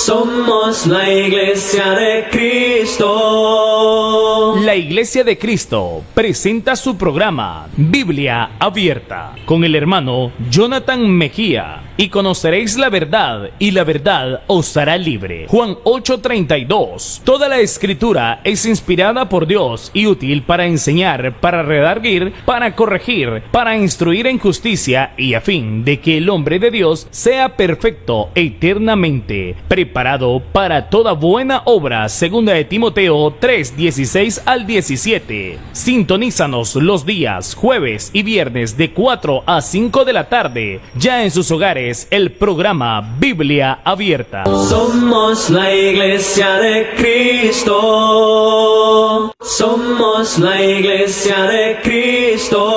Somos la Iglesia de Cristo. La Iglesia de Cristo presenta su programa Biblia Abierta con el hermano Jonathan Mejía. Y conoceréis la verdad, y la verdad os hará libre. Juan 8:32. Toda la escritura es inspirada por Dios y útil para enseñar, para redarguir, para corregir, para instruir en justicia, y a fin de que el hombre de Dios sea perfecto eternamente, preparado para toda buena obra. Segunda de Timoteo 3:16 al 17. Sintonízanos los días jueves y viernes de 4 a 5 de la tarde, ya en sus hogares, el programa Biblia Abierta. Somos la Iglesia de Cristo. Somos la Iglesia de Cristo.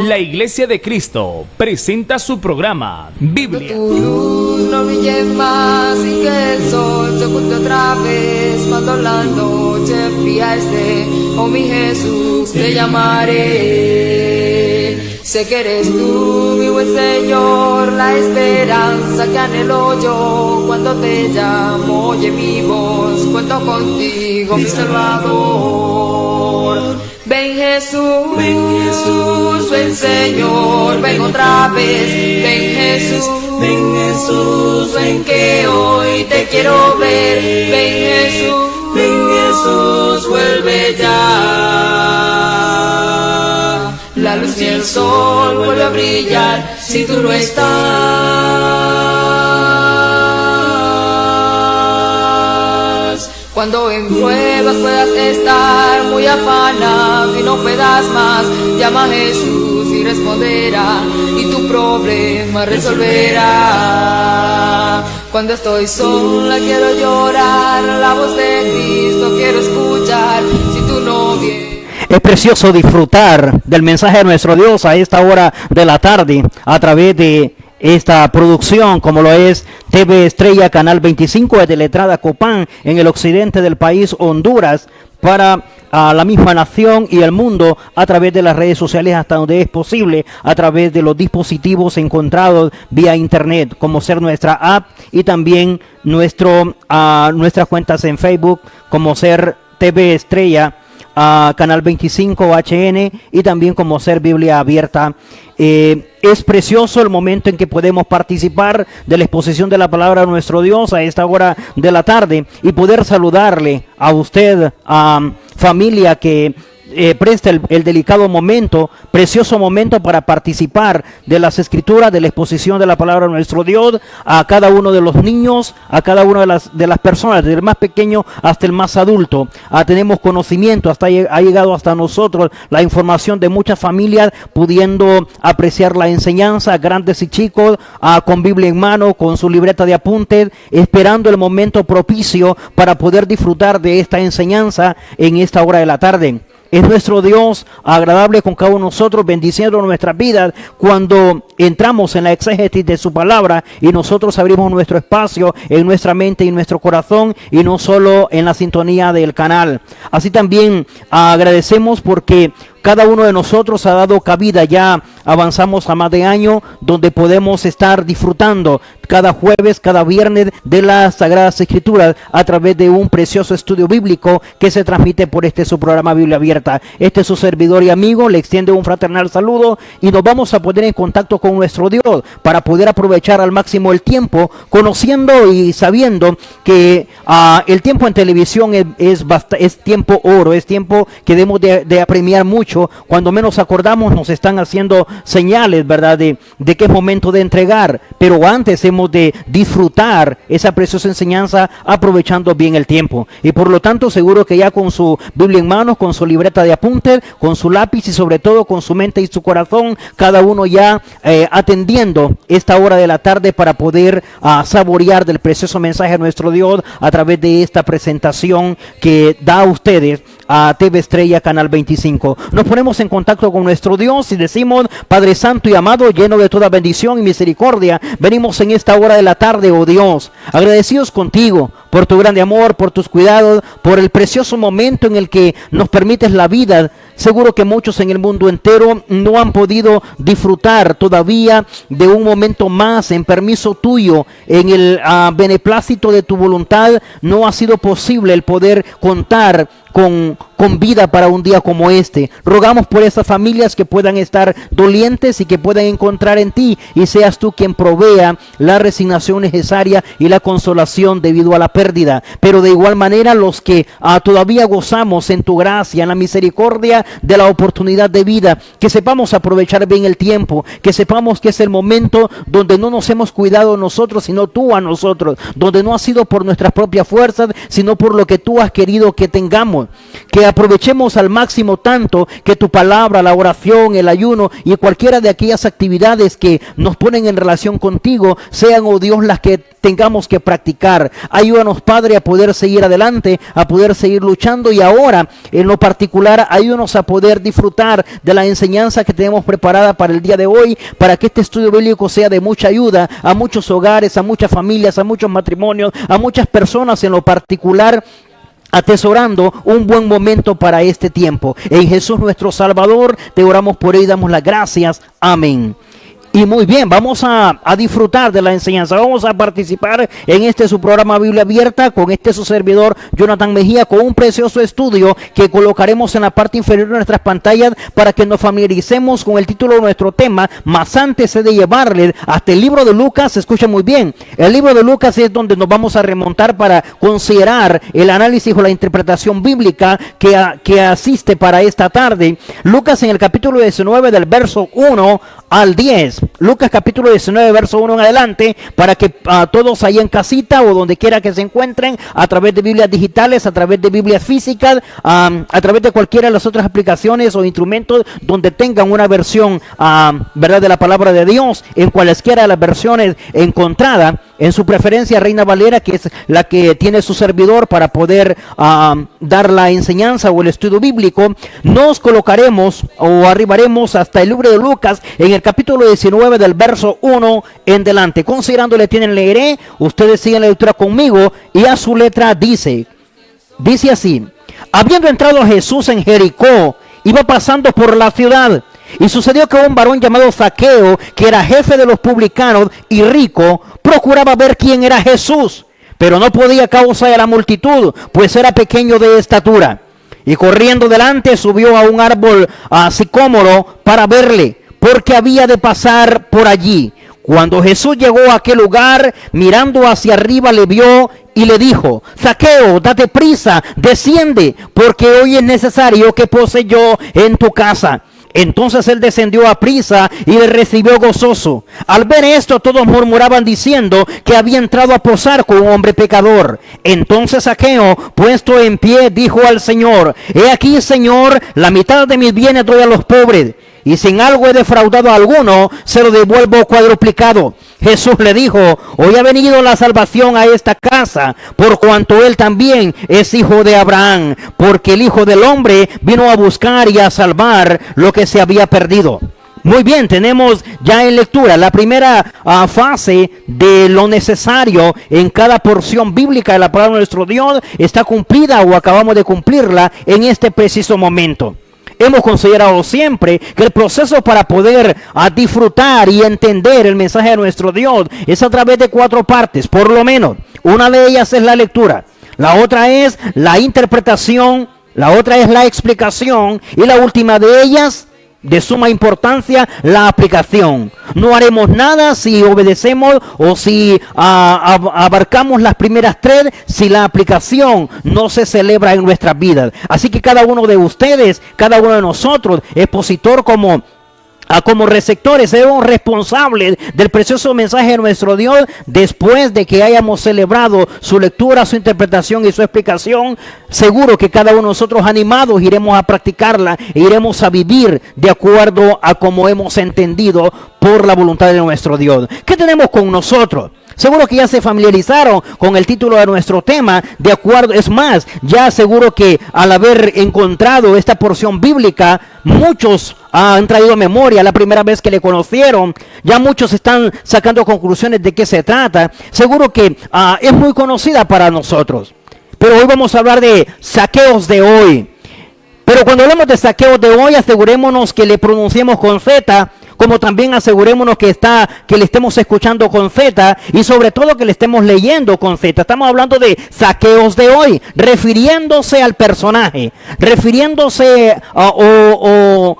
La Iglesia de Cristo presenta su programa Biblia. Tu luz no brille más y que el sol se oculte otra vez. Cuando la noche fría esté, oh mi Jesús, te llamaré. Sé que eres tú, mi buen Señor, la esperanza que anhelo yo. Cuando te llamo, oye mi voz, cuento contigo, mi Salvador. Ven Jesús, ven Señor, ven otra vez. Ven Jesús, ven que hoy te quiero ver. Ven Jesús, vuelve ya. La luz y el sol vuelve a brillar si tú no estás. Cuando en pruebas puedas estar muy afanado y no puedas más, llama a Jesús y responderá y tu problema resolverá. Cuando estoy sola quiero llorar, la voz de Cristo quiero escuchar. Si tú no vienes. Es precioso disfrutar del mensaje de nuestro Dios a esta hora de la tarde a través de esta producción, como lo es TV Estrella Canal 25 desde la entrada Copán en el occidente del país Honduras, para la misma nación y el mundo a través de las redes sociales hasta donde es posible, a través de los dispositivos encontrados vía internet, como ser nuestra app y también nuestras cuentas en Facebook, como ser TV Estrella Canal 25 HN y también como ser Biblia Abierta. Es precioso el momento en que podemos participar de la exposición de la palabra de nuestro Dios a esta hora de la tarde y poder saludarle a usted, familia que presta el delicado momento, precioso momento para participar de las escrituras, de la exposición de la palabra de nuestro Dios, a cada uno de los niños, a cada una de las personas, desde el más pequeño hasta el más adulto. Tenemos conocimiento, ha llegado hasta nosotros la información de muchas familias pudiendo apreciar la enseñanza, grandes y chicos, con Biblia en mano, con su libreta de apuntes, esperando el momento propicio para poder disfrutar de esta enseñanza en esta hora de la tarde. Es nuestro Dios agradable con cada uno de nosotros, bendiciendo nuestras vidas cuando entramos en la exégesis de su palabra y nosotros abrimos nuestro espacio en nuestra mente y en nuestro corazón y no solo en la sintonía del canal. Así también agradecemos porque cada uno de nosotros ha dado cabida, ya avanzamos a más de año, donde podemos estar disfrutando cada jueves, cada viernes de las Sagradas Escrituras a través de un precioso estudio bíblico que se transmite por su programa Biblia Abierta. Este es su servidor y amigo, le extiende un fraternal saludo y nos vamos a poner en contacto con nuestro Dios para poder aprovechar al máximo el tiempo, conociendo y sabiendo que el tiempo en televisión es tiempo oro, es tiempo que debemos de apremiar mucho. Cuando menos acordamos nos están haciendo señales, ¿verdad? De que es momento de entregar, pero antes hemos de disfrutar esa preciosa enseñanza aprovechando bien el tiempo. Y por lo tanto seguro que ya con su Biblia en manos, con su libreta de apuntes, con su lápiz y sobre todo con su mente y su corazón, cada uno ya atendiendo esta hora de la tarde para poder saborear del precioso mensaje de nuestro Dios a través de esta presentación que da a ustedes a TV Estrella Canal 25. Nos ponemos en contacto con nuestro Dios y decimos: Padre Santo y amado, lleno de toda bendición y misericordia, venimos en esta hora de la tarde, oh Dios, agradecidos contigo por tu grande amor, por tus cuidados, por el precioso momento en el que nos permites la vida Seguro que muchos en el mundo entero no han podido disfrutar todavía de un momento más en permiso tuyo, en el beneplácito de tu voluntad. No ha sido posible el poder contar con vida para un día como este. Rogamos por esas familias que puedan estar dolientes y que puedan encontrar en ti, y seas tú quien provea la resignación necesaria y la consolación debido a la pérdida. Pero de igual manera, los que todavía gozamos en tu gracia, en la misericordia de la oportunidad de vida, que sepamos aprovechar bien el tiempo, que sepamos que es el momento donde no nos hemos cuidado nosotros, sino tú a nosotros, donde no ha sido por nuestras propias fuerzas, sino por lo que tú has querido que tengamos. Que aprovechemos al máximo tanto que tu palabra, la oración, el ayuno y cualquiera de aquellas actividades que nos ponen en relación contigo sean, oh Dios, las que tengamos que practicar. Ayúdanos, Padre, a poder seguir adelante, a poder seguir luchando, y ahora en lo particular ayúdanos a poder disfrutar de la enseñanza que tenemos preparada para el día de hoy, para que este estudio bíblico sea de mucha ayuda a muchos hogares, a muchas familias, a muchos matrimonios, a muchas personas en lo particular, atesorando un buen momento para este tiempo. En Jesús nuestro Salvador te oramos por ello y damos las gracias. Amén. Y muy bien, vamos a disfrutar de la enseñanza, vamos a participar en este su programa Biblia Abierta con su servidor Jonathan Mejía, con un precioso estudio que colocaremos en la parte inferior de nuestras pantallas para que nos familiaricemos con el título de nuestro tema. Mas antes de llevarle hasta el libro de Lucas, escuchen muy bien, el libro de Lucas es donde nos vamos a remontar para considerar el análisis o la interpretación bíblica que asiste para esta tarde. Lucas en el capítulo 19 del verso 1 al 10. Lucas capítulo 19, verso 1 en adelante, para que todos ahí en casita o donde quiera que se encuentren, a través de Biblias digitales, a través de Biblias físicas, a través de cualquiera de las otras aplicaciones o instrumentos donde tengan una versión, verdad, de la palabra de Dios, en cualesquiera de las versiones encontradas, en su preferencia Reina Valera, que es la que tiene su servidor para poder dar la enseñanza o el estudio bíblico, nos colocaremos o arribaremos hasta el libro de Lucas en el capítulo 19 del verso 1 en delante. Considerándole tienen, leeré, ustedes siguen la lectura conmigo, y a su letra dice así: habiendo entrado Jesús en Jericó, iba pasando por la ciudad, y sucedió que un varón llamado Zaqueo, que era jefe de los publicanos y rico, procuraba ver quién era Jesús, pero no podía a causa de la multitud, pues era pequeño de estatura. Y corriendo delante subió a un árbol sicómoro para verle, porque había de pasar por allí. Cuando Jesús llegó a aquel lugar, mirando hacia arriba, le vio y le dijo: Zaqueo, date prisa, desciende, porque hoy es necesario que pose yo en tu casa. Entonces él descendió a prisa y le recibió gozoso. Al ver esto, todos murmuraban diciendo que había entrado a posar con un hombre pecador. Entonces Zaqueo, puesto en pie, dijo al Señor: he aquí, Señor, la mitad de mis bienes doy a los pobres, y si en algo he defraudado a alguno, se lo devuelvo cuadruplicado. Jesús le dijo: hoy ha venido la salvación a esta casa, por cuanto él también es hijo de Abraham, porque el Hijo del Hombre vino a buscar y a salvar lo que se había perdido. Muy bien, tenemos ya en lectura la primera fase de lo necesario en cada porción bíblica de la palabra de nuestro Dios. Está cumplida o acabamos de cumplirla en este preciso momento. Hemos considerado siempre que el proceso para poder disfrutar y entender el mensaje de nuestro Dios es a través de 4 partes, por lo menos. Una de ellas es la lectura, la otra es la interpretación, la otra es la explicación, y la última de ellas, de suma importancia, la aplicación. No haremos nada si obedecemos o si abarcamos las primeras 3 si la aplicación no se celebra en nuestras vidas. Así que cada uno de ustedes, cada uno de nosotros, expositor como receptores, seremos responsables del precioso mensaje de nuestro Dios. Después de que hayamos celebrado su lectura, su interpretación y su explicación, seguro que cada uno de nosotros, animados, iremos a practicarla e iremos a vivir de acuerdo a como hemos entendido por la voluntad de nuestro Dios. ¿Qué tenemos con nosotros? Seguro que ya se familiarizaron con el título de nuestro tema, de acuerdo, es más, ya seguro que al haber encontrado esta porción bíblica, muchos han traído a memoria la primera vez que le conocieron, ya muchos están sacando conclusiones de qué se trata. Seguro que es muy conocida para nosotros, pero hoy vamos a hablar de Zaqueos de hoy. Pero cuando hablamos de saqueo de hoy, asegurémonos que le pronunciemos con Z, como también asegurémonos que le estemos escuchando con Z y sobre todo que le estemos leyendo con Z. Estamos hablando de saqueos de hoy, refiriéndose al personaje, refiriéndose o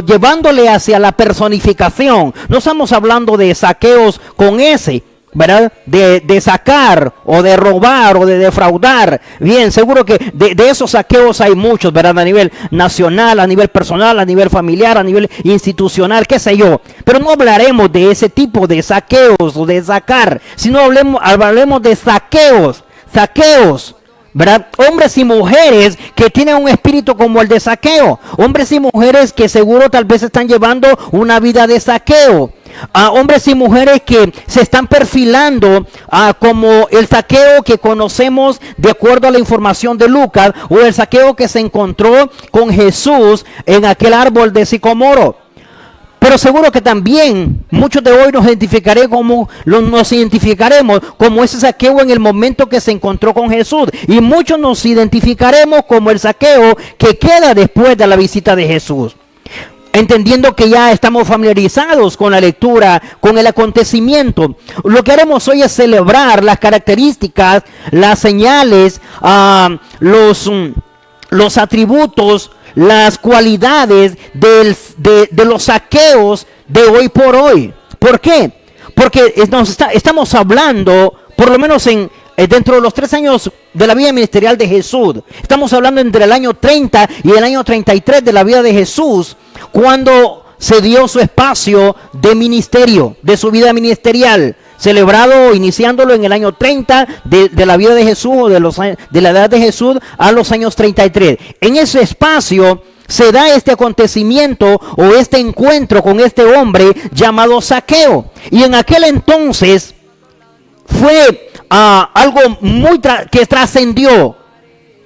llevándole hacia la personificación. No estamos hablando de saqueos con S, ¿verdad? De sacar o de robar o de defraudar. Bien, seguro que de esos saqueos hay muchos, ¿verdad? A nivel nacional, a nivel personal, a nivel familiar, a nivel institucional, qué sé yo. Pero no hablaremos de ese tipo de saqueos o de sacar, sino hablemos de saqueos, ¿verdad? Hombres y mujeres que tienen un espíritu como el de saqueo. Hombres y mujeres que seguro tal vez están llevando una vida de saqueo. Hombres y mujeres que se están perfilando como el saqueo que conocemos de acuerdo a la información de Lucas, o el saqueo que se encontró con Jesús en aquel árbol de sicomoro. Pero seguro que también muchos de hoy nos identificaremos como ese saqueo en el momento que se encontró con Jesús, y muchos nos identificaremos como el saqueo que queda después de la visita de Jesús. Entendiendo que ya estamos familiarizados con la lectura, con el acontecimiento, lo que haremos hoy es celebrar las características, las señales, los atributos, las cualidades de los saqueos de hoy por hoy. ¿Por qué? Porque estamos hablando, por lo menos dentro de los 3 años de la vida ministerial de Jesús, estamos hablando entre el año 30 y el año 33 de la vida de Jesús, cuando se dio su espacio de ministerio, de su vida ministerial, celebrado, iniciándolo en el año 30 de la vida de Jesús, o de la edad de Jesús a los años 33. En ese espacio se da este acontecimiento o este encuentro con este hombre llamado Saqueo. Y en aquel entonces fue algo que trascendió.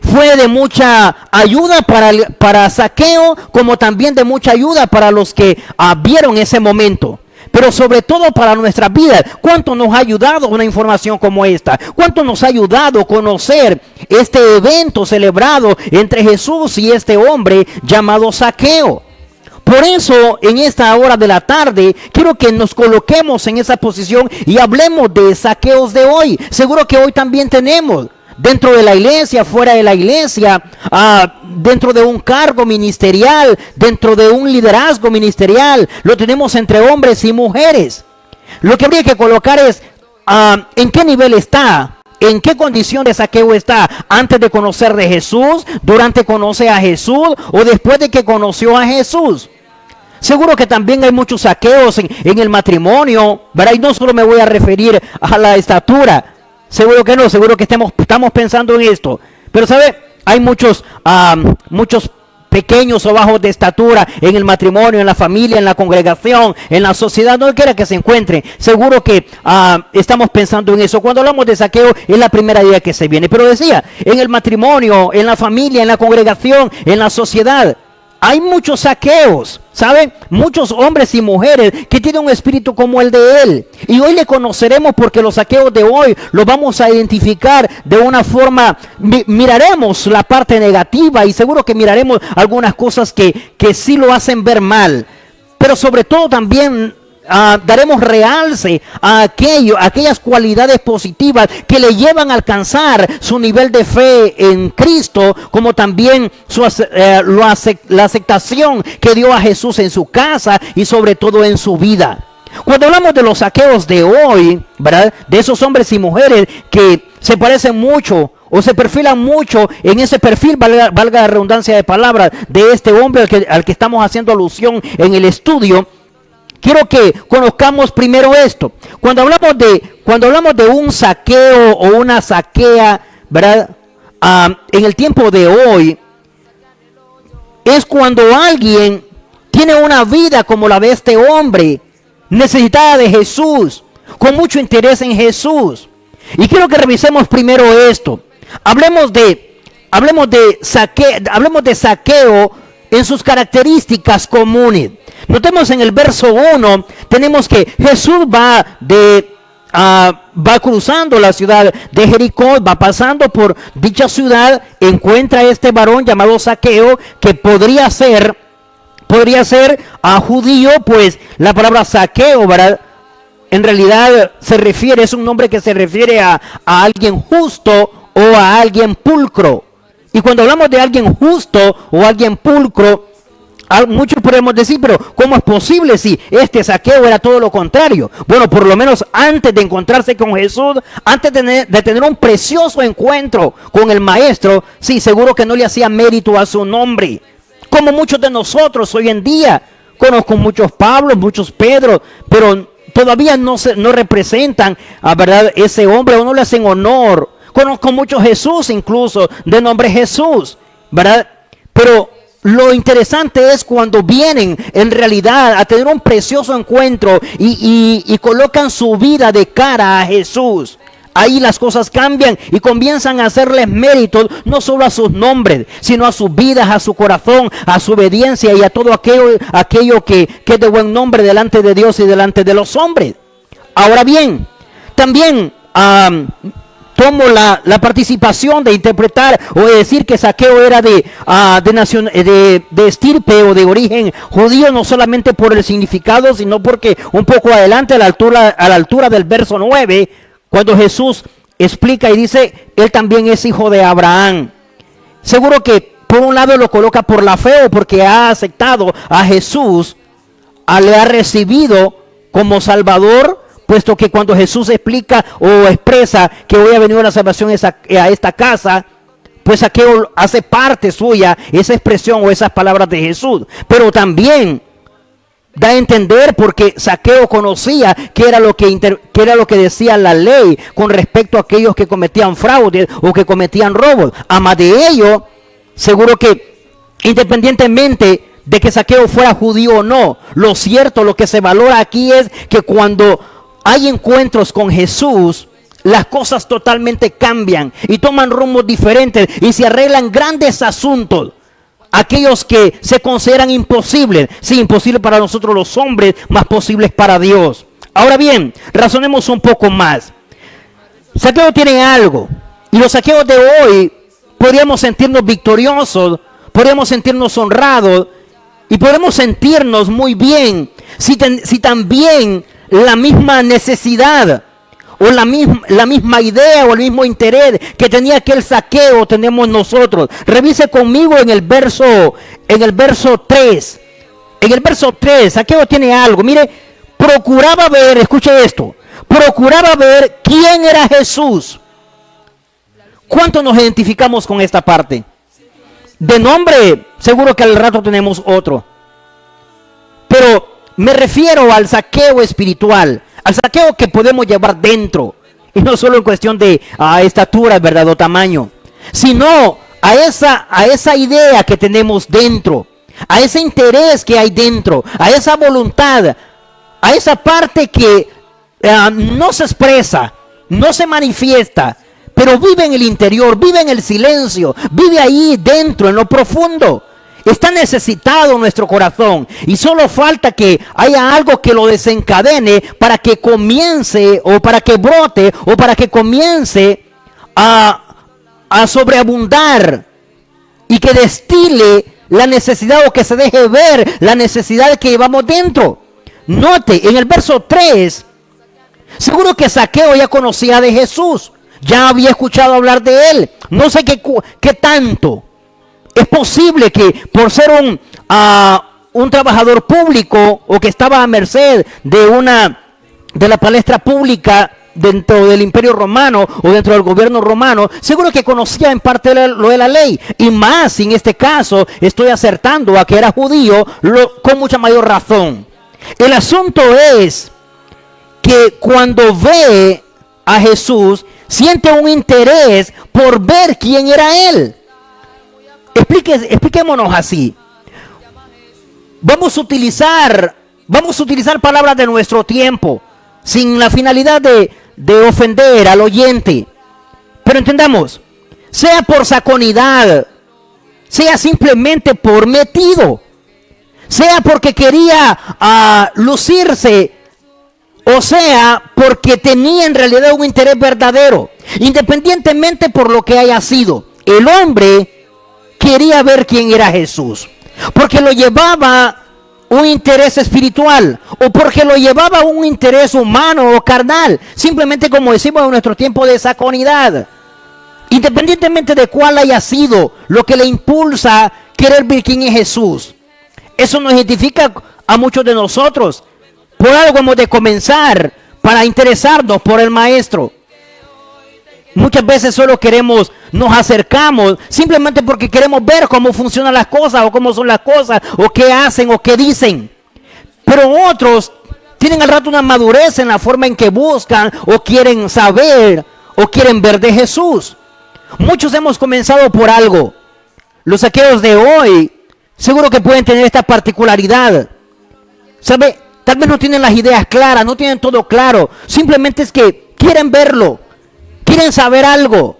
Fue de mucha ayuda para Saqueo, como también de mucha ayuda para los que vieron ese momento. Pero sobre todo para nuestras vidas. ¿Cuánto nos ha ayudado una información como esta? ¿Cuánto nos ha ayudado conocer este evento celebrado entre Jesús y este hombre llamado Saqueo? Por eso, en esta hora de la tarde, quiero que nos coloquemos en esa posición y hablemos de saqueos de hoy. Seguro que hoy también tenemos, dentro de la iglesia, fuera de la iglesia, dentro de un cargo ministerial, dentro de un liderazgo ministerial, lo tenemos entre hombres y mujeres. Lo que habría que colocar es en qué nivel está, en qué condición de saqueo está, antes de conocer de Jesús, durante conoce a Jesús o después de que conoció a Jesús. Seguro que también hay muchos saqueos en el matrimonio, ¿verdad? Y no solo me voy a referir a la estatura. Seguro que no, seguro que estamos pensando en esto. Pero ¿sabe? Hay muchos pequeños o bajos de estatura en el matrimonio, en la familia, en la congregación, en la sociedad, donde quiera que se encuentren. Seguro que estamos pensando en eso. Cuando hablamos de saqueo, es la primera idea que se viene. Pero decía, en el matrimonio, en la familia, en la congregación, en la sociedad, hay muchos saqueos, ¿saben? Muchos hombres y mujeres que tienen un espíritu como el de él. Y hoy le conoceremos porque los saqueos de hoy los vamos a identificar de una forma. Miraremos la parte negativa y seguro que miraremos algunas cosas que sí lo hacen ver mal. Pero sobre todo también daremos realce a aquellas cualidades positivas que le llevan a alcanzar su nivel de fe en Cristo, como también la aceptación que dio a Jesús en su casa y sobre todo en su vida. Cuando hablamos de los saqueos de hoy, ¿verdad? De esos hombres y mujeres que se parecen mucho o se perfilan mucho en ese perfil, valga la redundancia de palabras, de este hombre al que estamos haciendo alusión en el estudio. Quiero que conozcamos primero esto. Cuando hablamos de un saqueo o una saquea, ¿verdad? En el tiempo de hoy, es cuando alguien tiene una vida como la de este hombre, necesitada de Jesús, con mucho interés en Jesús. Y quiero que revisemos primero esto. Hablemos de saqueo en sus características comunes. Notemos en el verso 1, tenemos que Jesús va de va cruzando la ciudad de Jericó, va pasando por dicha ciudad, encuentra a este varón llamado Zaqueo, que podría ser judío, pues la palabra Zaqueo, ¿verdad? En realidad es un nombre que se refiere a alguien justo o a alguien pulcro. Y cuando hablamos de alguien justo o alguien pulcro, muchos podemos decir, pero ¿cómo es posible si este Zaqueo era todo lo contrario? Bueno, por lo menos antes de encontrarse con Jesús, antes de tener un precioso encuentro con el Maestro, sí, seguro que no le hacía mérito a su nombre. Como muchos de nosotros hoy en día, conozco muchos Pablos, muchos Pedros, pero todavía no representan a verdad ese hombre o no le hacen honor. Conozco muchos Jesús, incluso de nombre Jesús, ¿verdad? Pero lo interesante es cuando vienen en realidad a tener un precioso encuentro y colocan su vida de cara a Jesús. Ahí las cosas cambian y comienzan a hacerles méritos no solo a sus nombres, sino a sus vidas, a su corazón, a su obediencia y a todo aquello que es de buen nombre delante de Dios y delante de los hombres. Ahora bien, también tomo la participación de interpretar o de decir que Zaqueo era de estirpe o de origen judío, no solamente por el significado, sino porque un poco adelante a la altura del verso 9, cuando Jesús explica y dice, él también es hijo de Abraham. Seguro que por un lado lo coloca por la fe o porque ha aceptado a Jesús, le ha recibido como Salvador, puesto que cuando Jesús explica o expresa que hoy ha venido la salvación a esta casa, pues Zaqueo hace parte suya esa expresión o esas palabras de Jesús. Pero también da a entender porque Zaqueo conocía que era lo que decía la ley con respecto a aquellos que cometían fraude o que cometían robos. Además de ello, seguro que independientemente de que Zaqueo fuera judío o no, lo cierto, lo que se valora aquí es que cuando hay encuentros con Jesús, las cosas totalmente cambian y toman rumbos diferentes y se arreglan grandes asuntos. Aquellos que se consideran imposibles, sí, imposibles para nosotros los hombres, más posibles para Dios. Ahora bien, razonemos un poco más. Zaqueo tiene algo, y los saqueos de hoy podríamos sentirnos victoriosos, podríamos sentirnos honrados, y podemos sentirnos muy bien si también la misma necesidad o la misma idea o el mismo interés que tenía aquel Zaqueo tenemos nosotros. Revise conmigo en el verso 3. En el verso 3, Zaqueo tiene algo. Mire, procuraba ver, escuche esto, procuraba ver quién era Jesús. ¿Cuánto nos identificamos con esta parte? De nombre, seguro que al rato tenemos otro. Pero me refiero al Zaqueo espiritual, al Zaqueo que podemos llevar dentro. Y no solo en cuestión de estatura, verdad, o tamaño, sino a esa idea que tenemos dentro, a ese interés que hay dentro, a esa voluntad, a esa parte que no se expresa, no se manifiesta, pero vive en el interior, vive en el silencio, vive ahí dentro, en lo profundo. Está necesitado nuestro corazón y solo falta que haya algo que lo desencadene para que comience o para que brote o para que comience a sobreabundar y que destile la necesidad o que se deje ver la necesidad que llevamos dentro. Note, en el verso 3, seguro que Zaqueo ya conocía de Jesús, ya había escuchado hablar de él, no sé qué tanto. Es posible que por ser un trabajador público o que estaba a merced de la palestra pública dentro del Imperio Romano o dentro del gobierno romano, seguro que conocía en parte lo de la ley, y más si en este caso estoy acertando a que era judío, con mucha mayor razón. El asunto es que cuando ve a Jesús, siente un interés por ver quién era él. Expliquémonos así. Vamos a utilizar palabras de nuestro tiempo sin la finalidad de ofender al oyente. Pero entendamos, sea por saconidad, sea simplemente por metido, sea porque quería lucirse O sea, porque tenía en realidad un interés verdadero, independientemente por lo que haya sido. El hombre quería ver quién era Jesús, porque lo llevaba un interés espiritual o porque lo llevaba un interés humano o carnal, simplemente como decimos en nuestro tiempo de saconidad. Independientemente de cuál haya sido lo que le impulsa a querer ver quién es Jesús. Eso nos identifica a muchos de nosotros. Por algo hemos de comenzar para interesarnos por el Maestro. Muchas veces solo nos acercamos simplemente porque queremos ver cómo funcionan las cosas o cómo son las cosas o qué hacen o qué dicen. Pero otros tienen al rato una madurez en la forma en que buscan o quieren saber o quieren ver de Jesús. Muchos hemos comenzado por algo. Los saqueos de hoy seguro que pueden tener esta particularidad. ¿Sabe? Tal vez no tienen las ideas claras, no tienen todo claro. Simplemente es que quieren verlo, quieren saber algo.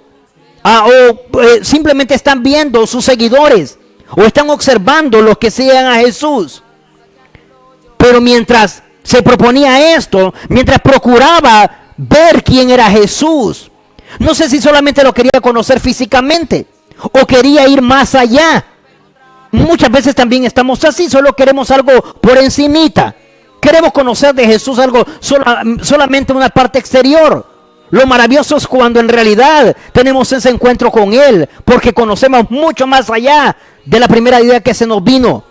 Simplemente están viendo sus seguidores o están observando los que sigan a Jesús. Pero mientras se proponía esto, mientras procuraba ver quién era Jesús, no sé si solamente lo quería conocer físicamente o quería ir más allá. Muchas veces también estamos así, solo queremos algo por encimita. Queremos conocer de Jesús algo solamente una parte exterior. Lo maravilloso es cuando en realidad tenemos ese encuentro con Él, porque conocemos mucho más allá de la primera idea que se nos vino.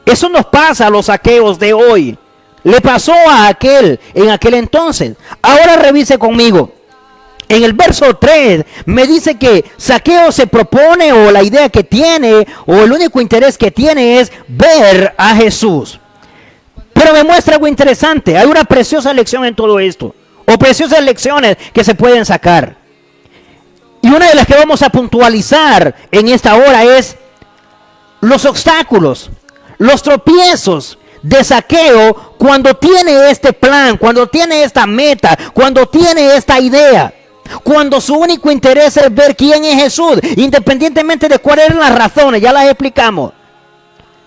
Eso nos pasa a los saqueos de hoy. Le pasó a aquel en aquel entonces. Ahora revise conmigo. En el verso 3 me dice que Saqueo se propone, o la idea que tiene, o el único interés que tiene es ver a Jesús. Pero me muestra algo interesante. Hay una preciosa lección en todo esto, o preciosas lecciones que se pueden sacar. Y una de las que vamos a puntualizar en esta hora es los obstáculos, los tropiezos de Saqueo cuando tiene este plan, cuando tiene esta meta, cuando tiene esta idea. Cuando su único interés es ver quién es Jesús, independientemente de cuáles eran las razones, ya las explicamos.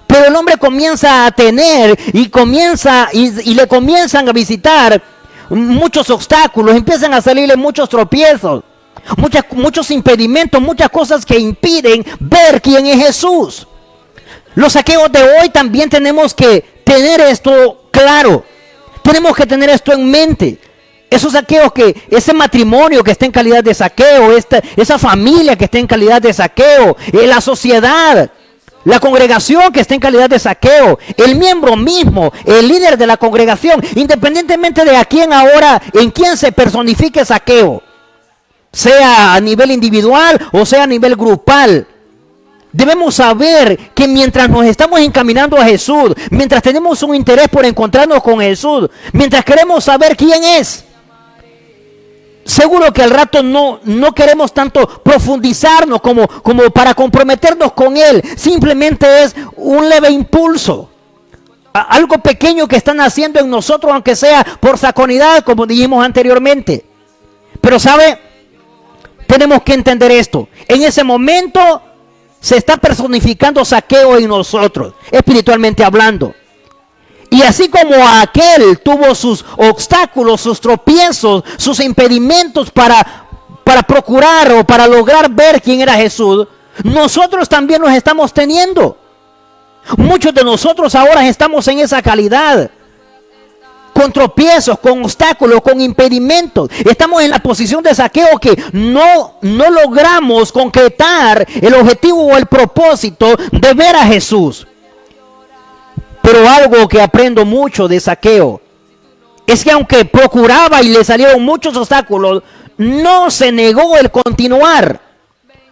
Pero el hombre comienza a tener y le comienzan a visitar muchos obstáculos, empiezan a salirle muchos tropiezos, muchos impedimentos, muchas cosas que impiden ver quién es Jesús. Los saqueos de hoy también tenemos que tener esto claro, tenemos que tener esto en mente. Esos saqueos, ese matrimonio que está en calidad de saqueo, esa familia que está en calidad de saqueo, la sociedad, la congregación que está en calidad de saqueo, el miembro mismo, el líder de la congregación, independientemente de en quién se personifique saqueo, sea a nivel individual o sea a nivel grupal. Debemos saber que mientras nos estamos encaminando a Jesús, mientras tenemos un interés por encontrarnos con Jesús, mientras queremos saber quién es, seguro que al rato no queremos tanto profundizarnos como para comprometernos con Él. Simplemente es un leve impulso, algo pequeño que están haciendo en nosotros, aunque sea por saconidad, como dijimos anteriormente. Pero ¿sabe? Tenemos que entender esto. En ese momento se está personificando Saqueo en nosotros, espiritualmente hablando. Y así como aquel tuvo sus obstáculos, sus tropiezos, sus impedimentos para procurar o para lograr ver quién era Jesús, nosotros también los estamos teniendo. Muchos de nosotros ahora estamos en esa calidad, con tropiezos, con obstáculos, con impedimentos. Estamos en la posición de Saqueo que no logramos concretar el objetivo o el propósito de ver a Jesús. Pero algo que aprendo mucho de Saqueo es que aunque procuraba y le salieron muchos obstáculos, no se negó el continuar,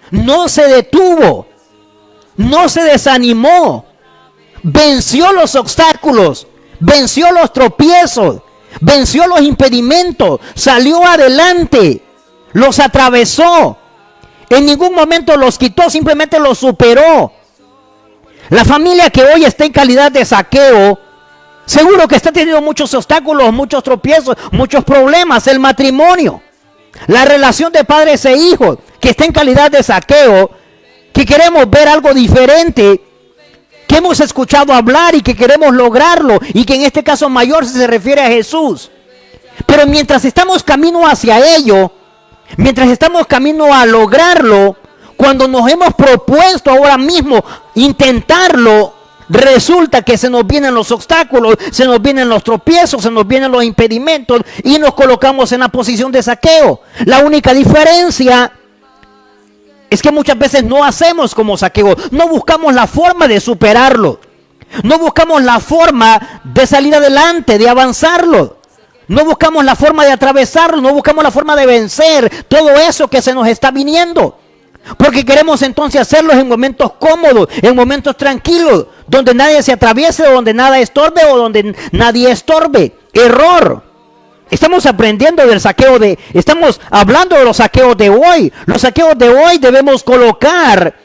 no se detuvo, no se desanimó, venció los obstáculos, venció los tropiezos, venció los impedimentos, salió adelante, los atravesó, en ningún momento los quitó, simplemente los superó. La familia que hoy está en calidad de Saqueo, seguro que está teniendo muchos obstáculos, muchos tropiezos, muchos problemas. El matrimonio, la relación de padres e hijos, que está en calidad de Saqueo, que queremos ver algo diferente, que hemos escuchado hablar y que queremos lograrlo, y que en este caso mayor se refiere a Jesús. Pero mientras estamos camino hacia ello, mientras estamos camino a lograrlo, cuando nos hemos propuesto ahora mismo intentarlo, resulta que se nos vienen los obstáculos, se nos vienen los tropiezos, se nos vienen los impedimentos y nos colocamos en la posición de Zaqueo. La única diferencia es que muchas veces no hacemos como Zaqueo, no buscamos la forma de superarlo, no buscamos la forma de salir adelante, de avanzarlo. No buscamos la forma de atravesarlo, no buscamos la forma de vencer todo eso que se nos está viniendo. Porque queremos entonces hacerlo en momentos cómodos, en momentos tranquilos, donde nadie se atraviese, donde nada estorbe o donde nadie estorbe. Error. Estamos aprendiendo del saqueo estamos hablando de los saqueos de hoy. Los saqueos de hoy debemos colocar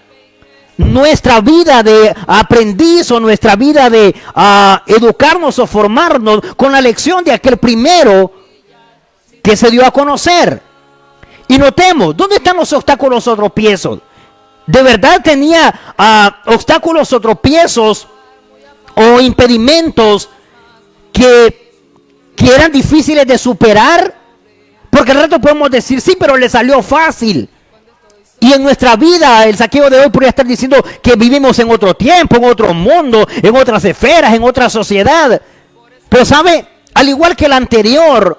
nuestra vida de aprendiz o nuestra vida de educarnos o formarnos con la lección de aquel primero que se dio a conocer. Y notemos, ¿dónde están los obstáculos o tropiezos? ¿De verdad tenía obstáculos o tropiezos o impedimentos que eran difíciles de superar? Porque al rato podemos decir, sí, pero le salió fácil. Y en nuestra vida, el saqueo de hoy podría estar diciendo que vivimos en otro tiempo, en otro mundo, en otras esferas, en otra sociedad. Pero sabe, al igual que el anterior,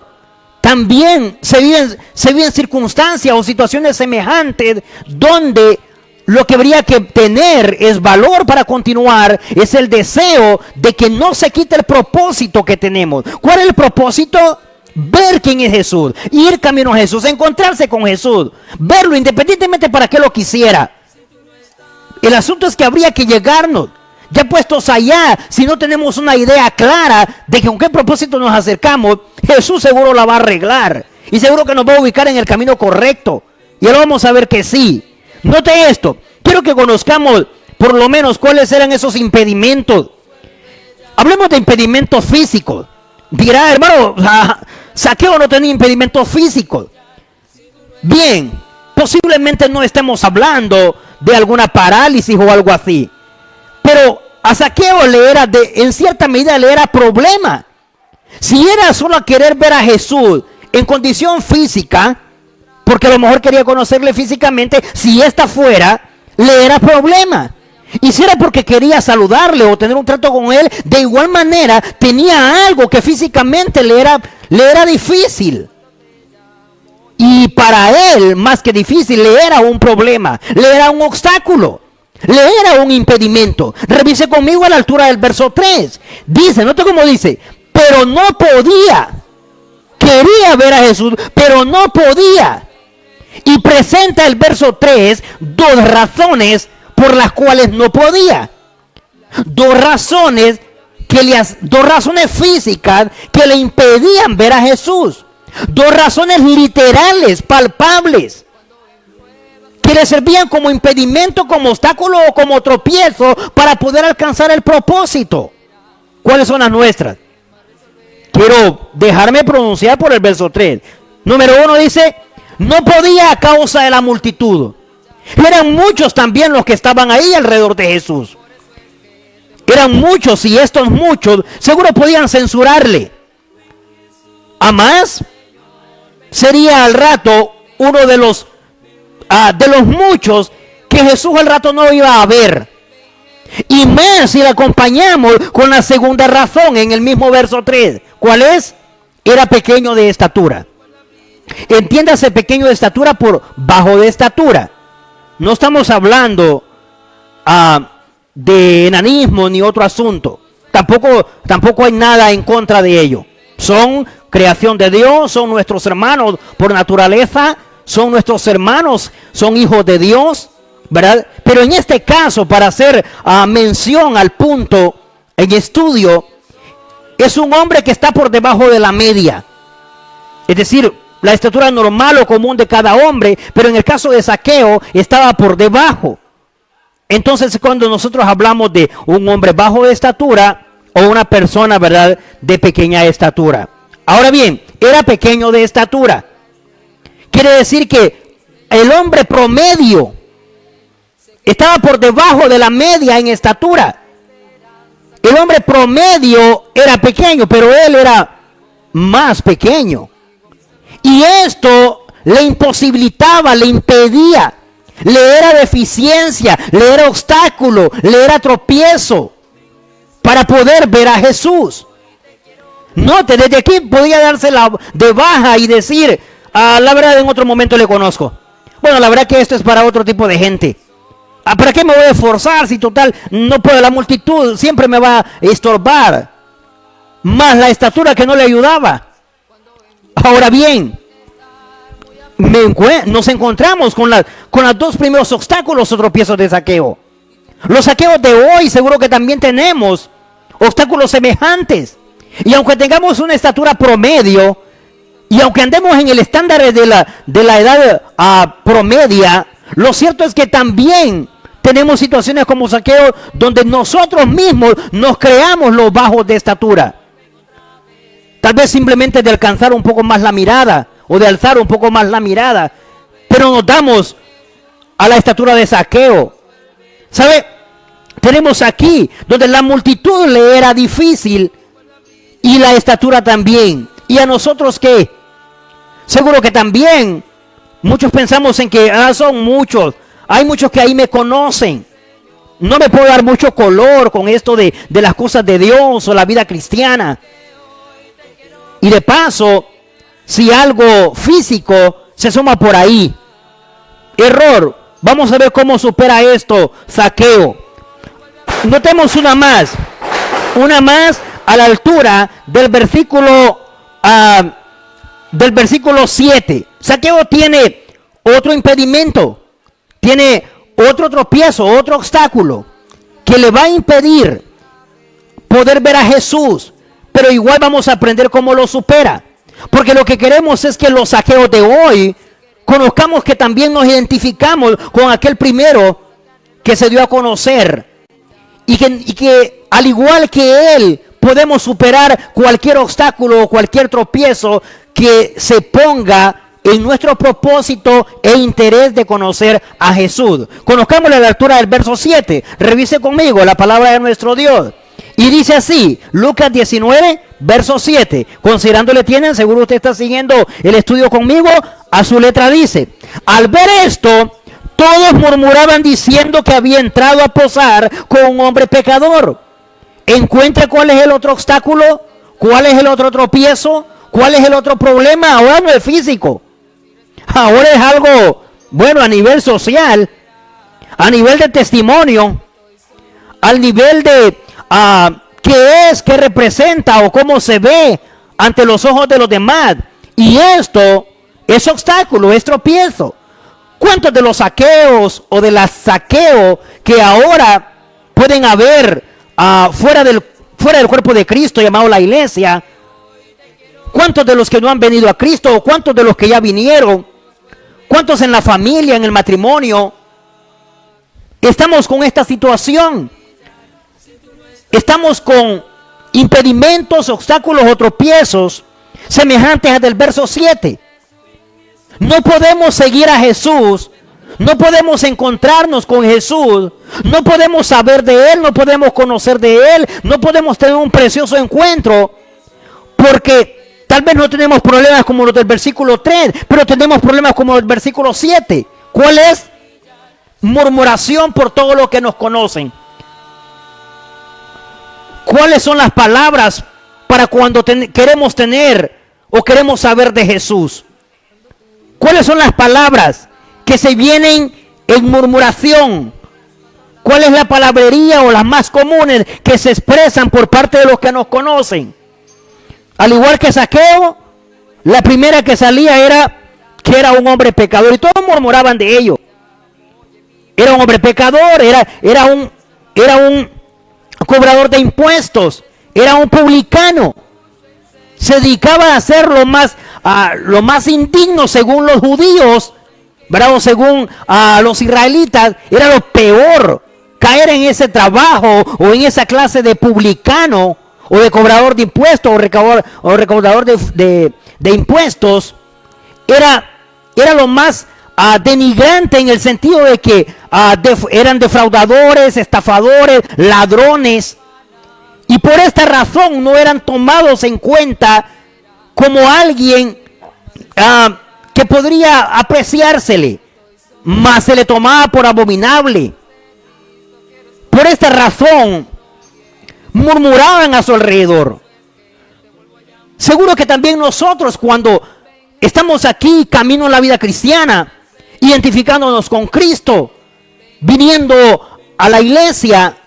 también se viven circunstancias o situaciones semejantes donde lo que habría que tener es valor para continuar, es el deseo de que no se quite el propósito que tenemos. ¿Cuál es el propósito? Ver quién es Jesús, ir camino a Jesús, encontrarse con Jesús, verlo independientemente para qué lo quisiera. El asunto es que habría que llegarnos, ya puestos allá, si no tenemos una idea clara de con qué propósito nos acercamos, Jesús seguro la va a arreglar y seguro que nos va a ubicar en el camino correcto. Y ahora vamos a ver que sí. Note esto, quiero que conozcamos por lo menos cuáles eran esos impedimentos. Hablemos de impedimentos físicos. Dirá, hermano, Zaqueo no tenía impedimentos físicos. Bien, posiblemente no estemos hablando de alguna parálisis o algo así. Pero a Zaqueo en cierta medida le era problema. Si era solo a querer ver a Jesús en condición física, porque a lo mejor quería conocerle físicamente, si esta fuera, le era problema. Y si era porque quería saludarle o tener un trato con él, de igual manera tenía algo que físicamente le era difícil. Y para él, más que difícil, le era un problema, le era un obstáculo, le era un impedimento. Revise conmigo a la altura del verso 3. Dice, note cómo dice, pero no podía. Quería ver a Jesús, pero no podía. Y presenta el verso 3 dos razones por las cuales no podía. Dos razones físicas que le impedían ver a Jesús. Dos razones literales, palpables, que le servían como impedimento, como obstáculo o como tropiezo para poder alcanzar el propósito. ¿Cuáles son las nuestras? Quiero dejarme pronunciar por el verso 3. Número 1 dice, no podía a causa de la multitud. Eran muchos también los que estaban ahí alrededor de Jesús. Eran muchos y estos muchos seguro podían censurarle. A más, sería al rato uno de los muchos que Jesús al rato no iba a ver. Y más si le acompañamos con la segunda razón en el mismo verso 3. ¿Cuál es? Era pequeño de estatura. Entiéndase pequeño de estatura por bajo de estatura. No estamos hablando de enanismo ni otro asunto. Tampoco hay nada en contra de ello. Son creación de Dios, son nuestros hermanos por naturaleza, son nuestros hermanos, son hijos de Dios, ¿verdad? Pero en este caso, para hacer mención al punto en estudio, es un hombre que está por debajo de la media. Es decir, la estatura normal o común de cada hombre, pero en el caso de Zaqueo estaba por debajo. Entonces, cuando nosotros hablamos de un hombre bajo de estatura o una persona, ¿verdad?, de pequeña estatura. Ahora bien, era pequeño de estatura. Quiere decir que el hombre promedio estaba por debajo de la media en estatura. El hombre promedio era pequeño, pero él era más pequeño. Y esto le imposibilitaba, le impedía, le era deficiencia, le era obstáculo, le era tropiezo para poder ver a Jesús. Note, desde aquí podía darse de baja y decir, la verdad en otro momento le conozco. Bueno, la verdad que esto es para otro tipo de gente. ¿Para qué me voy a esforzar si total no puedo? La multitud siempre me va a estorbar. Más la estatura que no le ayudaba. Ahora bien, nos encontramos con los dos primeros obstáculos o tropiezos de Zaqueo. Los saqueos de hoy seguro que también tenemos obstáculos semejantes. Y aunque tengamos una estatura promedio, y aunque andemos en el estándar de la edad promedia, lo cierto es que también tenemos situaciones como Zaqueo donde nosotros mismos nos creamos los bajos de estatura. Tal vez simplemente de alcanzar un poco más la mirada o de alzar un poco más la mirada, pero nos damos a la estatura de Zaqueo. ¿Sabe? Tenemos aquí donde la multitud le era difícil y la estatura también. ¿Y a nosotros qué? Seguro que también muchos pensamos en que son muchos. Hay muchos que ahí me conocen. No me puedo dar mucho color con esto de las cosas de Dios o la vida cristiana. Y de paso, si algo físico se suma por ahí. Error. Vamos a ver cómo supera esto Zaqueo. Notemos una más a la altura del versículo 7. Zaqueo tiene otro impedimento, tiene otro tropiezo, otro obstáculo que le va a impedir poder ver a Jesús, pero igual vamos a aprender cómo lo supera, porque lo que queremos es que los Zaqueos de hoy conozcamos que también nos identificamos con aquel primero que se dio a conocer y que al igual que él podemos superar cualquier obstáculo o cualquier tropiezo que se ponga en nuestro propósito e interés de conocer a Jesús. Conozcamos la altura del verso 7. Revise conmigo la palabra de nuestro Dios. Y dice así, Lucas 19, verso 7. Considerándole tienen, seguro usted está siguiendo el estudio conmigo, a su letra dice: al ver esto, todos murmuraban diciendo que había entrado a posar con un hombre pecador. Encuentre cuál es el otro obstáculo, cuál es el otro tropiezo, cuál es el otro problema. Ahora no es físico, ahora es algo, bueno, a nivel social, a nivel de testimonio, al nivel de qué es, qué representa o cómo se ve ante los ojos de los demás. Y esto es obstáculo, es tropiezo. ¿Cuántos de los saqueos o de las saqueo que ahora pueden haber fuera del cuerpo de Cristo llamado la iglesia? ¿Cuántos de los que no han venido a Cristo o cuántos de los que ya vinieron? ¿Cuántos en la familia, en el matrimonio? Estamos con esta situación. Estamos con impedimentos, obstáculos o tropiezos semejantes al del verso 7. No podemos seguir a Jesús, no podemos encontrarnos con Jesús, no podemos saber de Él, no podemos conocer de Él, no podemos tener un precioso encuentro, porque tal vez no tenemos problemas como los del versículo 3, pero tenemos problemas como el versículo 7. ¿Cuál es? Murmuración por todo lo que nos conocen. ¿Cuáles son las palabras para cuando queremos tener o queremos saber de Jesús? ¿Cuáles son las palabras que se vienen en murmuración? ¿Cuál es la palabrería o las más comunes que se expresan por parte de los que nos conocen? Al igual que Zaqueo, la primera que salía era que era un hombre pecador y todos murmuraban de ello. Era un hombre pecador, era un cobrador de impuestos, era un publicano. Se dedicaba a hacer lo más indigno según los judíos, ¿verdad? O según los israelitas, era lo peor caer en ese trabajo o en esa clase de publicano o de cobrador de impuestos o recaudador de impuestos. Era lo más denigrante en el sentido de que eran defraudadores, estafadores, ladrones. Y por esta razón no eran tomados en cuenta como alguien que podría apreciársele, mas se le tomaba por abominable. Por esta razón, murmuraban a su alrededor. Seguro que también nosotros, cuando estamos aquí, camino a la vida cristiana, identificándonos con Cristo, viniendo a la iglesia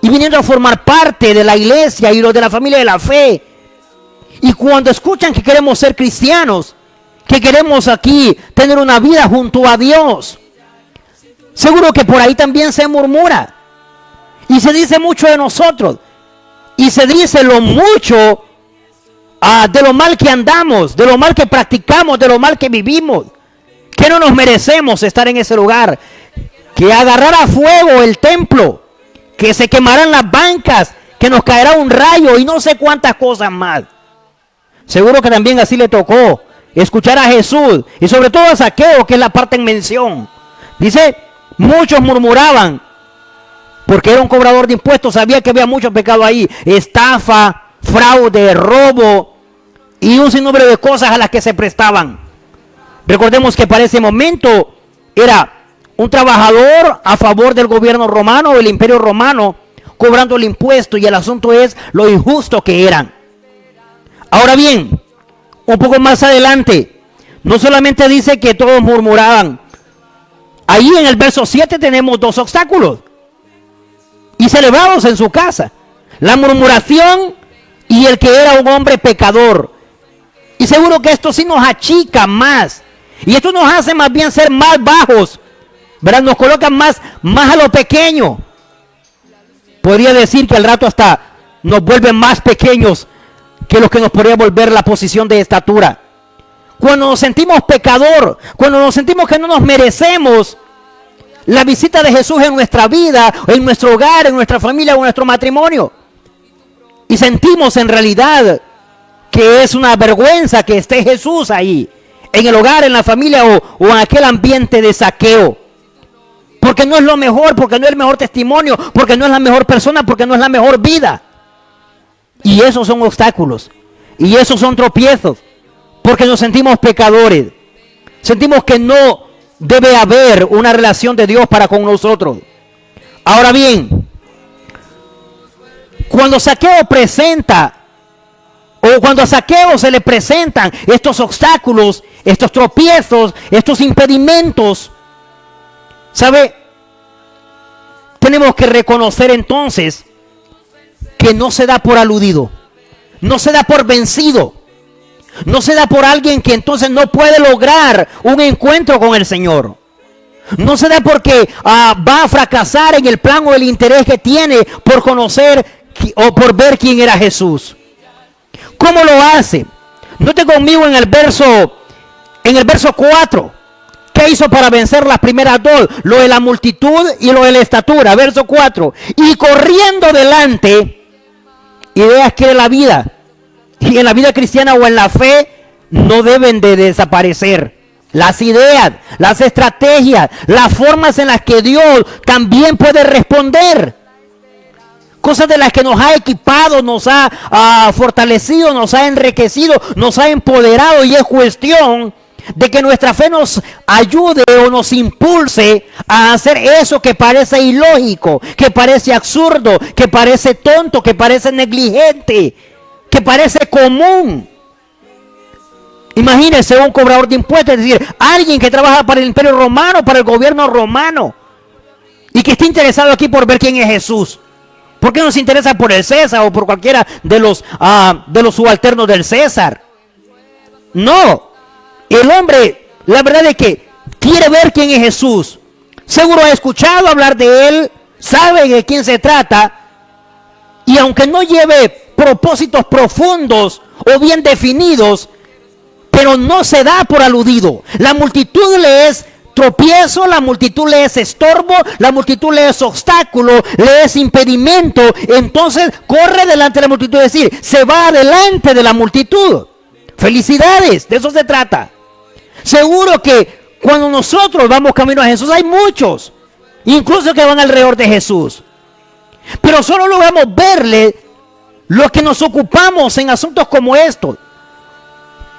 y viniendo a formar parte de la iglesia y de la familia de la fe, y cuando escuchan que queremos ser cristianos, que queremos aquí tener una vida junto a Dios, seguro que por ahí también se murmura y se dice mucho de nosotros y se dice lo mucho de lo mal que andamos, de lo mal que practicamos, de lo mal que vivimos, que no nos merecemos estar en ese lugar, que agarrara fuego el templo, que se quemarán las bancas, que nos caerá un rayo y no sé cuántas cosas más. Seguro que también así le tocó escuchar a Jesús y sobre todo a Zaqueo, que es la parte en mención. Dice, muchos murmuraban porque era un cobrador de impuestos, sabía que había mucho pecado ahí, estafa, fraude, robo y un sinnúmero de cosas a las que se prestaban. Recordemos que para ese momento era un trabajador a favor del gobierno romano, del imperio romano, cobrando el impuesto, y el asunto es lo injusto que eran. Ahora bien, un poco más adelante, no solamente dice que todos murmuraban. Ahí en el verso 7 tenemos dos obstáculos y celebrados en su casa: la murmuración y el que era un hombre pecador. Y seguro que esto sí nos achica más, y esto nos hace más bien ser más bajos, ¿verdad? Nos colocan más a lo pequeño. Podría decir que al rato hasta nos vuelven más pequeños que los que nos podría volver la posición de estatura. Cuando nos sentimos pecador, cuando nos sentimos que no nos merecemos la visita de Jesús en nuestra vida, en nuestro hogar, en nuestra familia o en nuestro matrimonio, y sentimos en realidad que es una vergüenza que esté Jesús ahí, en el hogar, en la familia o en aquel ambiente de Zaqueo, porque no es lo mejor, porque no es el mejor testimonio, porque no es la mejor persona, porque no es la mejor vida. Y esos son obstáculos, y esos son tropiezos, porque nos sentimos pecadores, sentimos que no debe haber una relación de Dios para con nosotros. Ahora bien, cuando Zaqueo presenta, o cuando a Zaqueo se le presentan estos obstáculos, estos tropiezos, estos impedimentos, ¿sabe? Tenemos que reconocer entonces que no se da por aludido, no se da por vencido, no se da por alguien que entonces no puede lograr un encuentro con el Señor. No se da porque va a fracasar en el plan o el interés que tiene por conocer o por ver quién era Jesús. ¿Cómo lo hace? Note conmigo en el verso 4. ¿Qué hizo para vencer las primeras dos? Lo de la multitud y lo de la estatura. Verso 4. Y corriendo delante, ideas que de la vida, y en la vida cristiana o en la fe, no deben de desaparecer. Las ideas, las estrategias, las formas en las que Dios también puede responder. Cosas de las que nos ha equipado, nos ha fortalecido, nos ha enriquecido, nos ha empoderado, y es cuestión de que nuestra fe nos ayude o nos impulse a hacer eso que parece ilógico, que parece absurdo, que parece tonto, que parece negligente, que parece común. Imagínense un cobrador de impuestos, es decir, alguien que trabaja para el imperio romano, para el gobierno romano, y que está interesado aquí por ver quién es Jesús. ¿Por qué no se interesa por el César o por cualquiera de los subalternos del César? No. El hombre, la verdad es que quiere ver quién es Jesús. Seguro ha escuchado hablar de él, sabe de quién se trata, y aunque no lleve propósitos profundos o bien definidos, pero no se da por aludido. La multitud le es tropiezo, la multitud le es estorbo, la multitud le es obstáculo, le es impedimento. Entonces corre delante de la multitud, es decir, se va adelante de la multitud. Felicidades, de eso se trata. Seguro que cuando nosotros vamos camino a Jesús, hay muchos, incluso que van alrededor de Jesús, pero solo logramos verle los que nos ocupamos en asuntos como estos,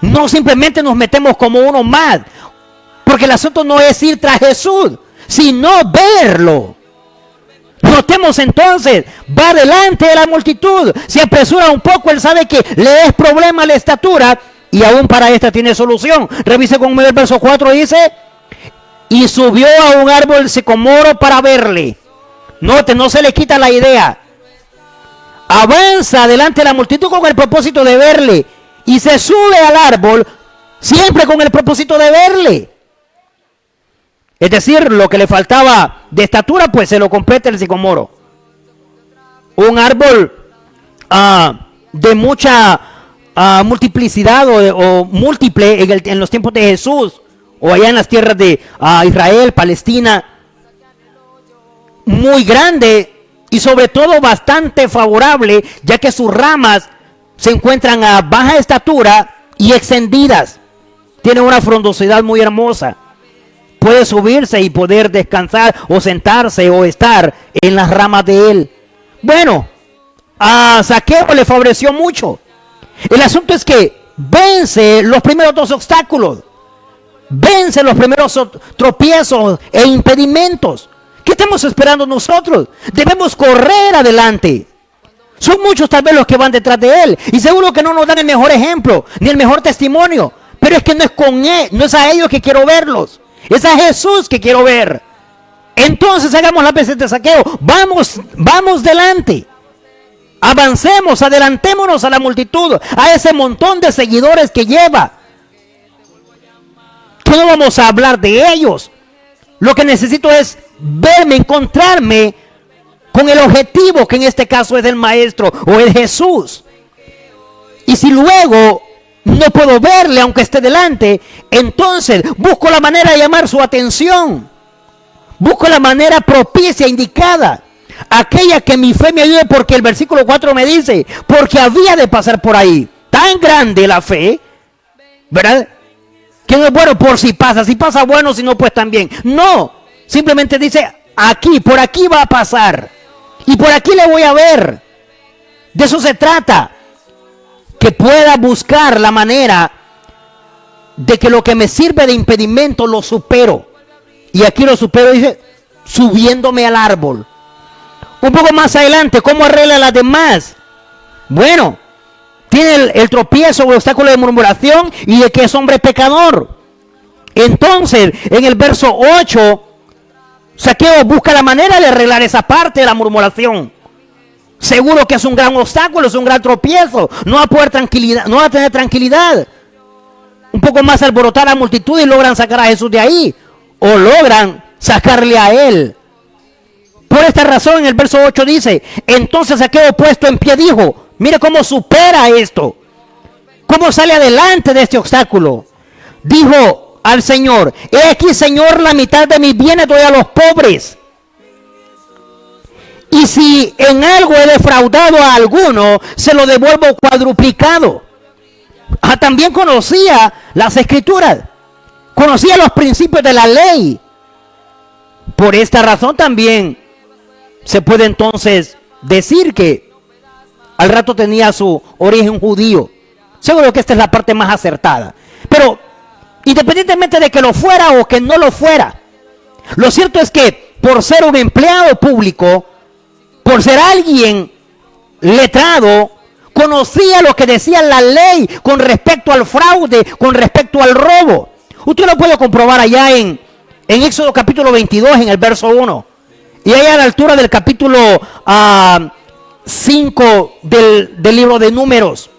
No simplemente nos metemos como uno más, porque el asunto no es ir tras Jesús, sino verlo. Notemos entonces, va delante de la multitud, se apresura un poco, él sabe que le es problema la estatura y aún para esta tiene solución. Revise conmigo el verso 4, dice, y subió a un árbol sicomoro para verle. Note, no se le quita la idea. Avanza delante de la multitud con el propósito de verle y se sube al árbol siempre con el propósito de verle. Es decir, lo que le faltaba de estatura, pues se lo completa el sicomoro. Un árbol de mucha multiplicidad o múltiple en los tiempos de Jesús, o allá en las tierras de Israel, Palestina, muy grande y sobre todo bastante favorable, ya que sus ramas se encuentran a baja estatura y extendidas. Tiene una frondosidad muy hermosa. Puede subirse y poder descansar o sentarse o estar en las ramas de él. Bueno, a Zaqueo le favoreció mucho. El asunto es que vence los primeros dos obstáculos. Vence los primeros tropiezos e impedimentos. ¿Qué estamos esperando nosotros? Debemos correr adelante. Son muchos tal vez los que van detrás de él. Y seguro que no nos dan el mejor ejemplo, ni el mejor testimonio. Pero es que no es con él, no es a ellos que quiero verlos. Es a Jesús que quiero ver. Entonces hagamos las veces de Zaqueo. Vamos delante. Avancemos, adelantémonos a la multitud, a ese montón de seguidores que lleva. Que no vamos a hablar de ellos. Lo que necesito es verme, encontrarme con el objetivo, que en este caso es el Maestro o es Jesús. Y si luego no puedo verle aunque esté delante, entonces busco la manera de llamar su atención. Busco la manera propicia, indicada, aquella que mi fe me ayude, porque el versículo 4 me dice, porque había de pasar por ahí. Tan grande la fe, ¿verdad? Que no es bueno por si pasa bueno, si no pues también. No, simplemente dice aquí, por aquí va a pasar y por aquí le voy a ver. De eso se trata. Que pueda buscar la manera de que lo que me sirve de impedimento lo supero. Y aquí lo supero, dice, subiéndome al árbol. Un poco más adelante, ¿cómo arregla las demás? Bueno, tiene el tropiezo o el obstáculo de murmuración y de que es hombre pecador. Entonces, en el verso 8, Zaqueo busca la manera de arreglar esa parte de la murmuración. Seguro que es un gran obstáculo, es un gran tropiezo. No va a poder tranquilidad, no va a tener tranquilidad. Un poco más alborotar a la multitud y logran sacar a Jesús de ahí. O logran sacarle a él. Por esta razón, en el verso 8 dice, entonces Zaqueo puesto en pie dijo, mire cómo supera esto. Cómo sale adelante de este obstáculo. Dijo al Señor, he aquí, Señor, la mitad de mis bienes doy a los pobres. Y si en algo he defraudado a alguno, se lo devuelvo cuadruplicado. También conocía las escrituras. Conocía los principios de la ley. Por esta razón también se puede entonces decir que al rato tenía su origen judío. Seguro que esta es la parte más acertada. Pero independientemente de que lo fuera o que no lo fuera, lo cierto es que por ser un empleado público, por ser alguien letrado, conocía lo que decía la ley con respecto al fraude, con respecto al robo. Usted lo puede comprobar allá en Éxodo capítulo 22, en el verso 1. Y allá a la altura del capítulo 5 del libro de Números.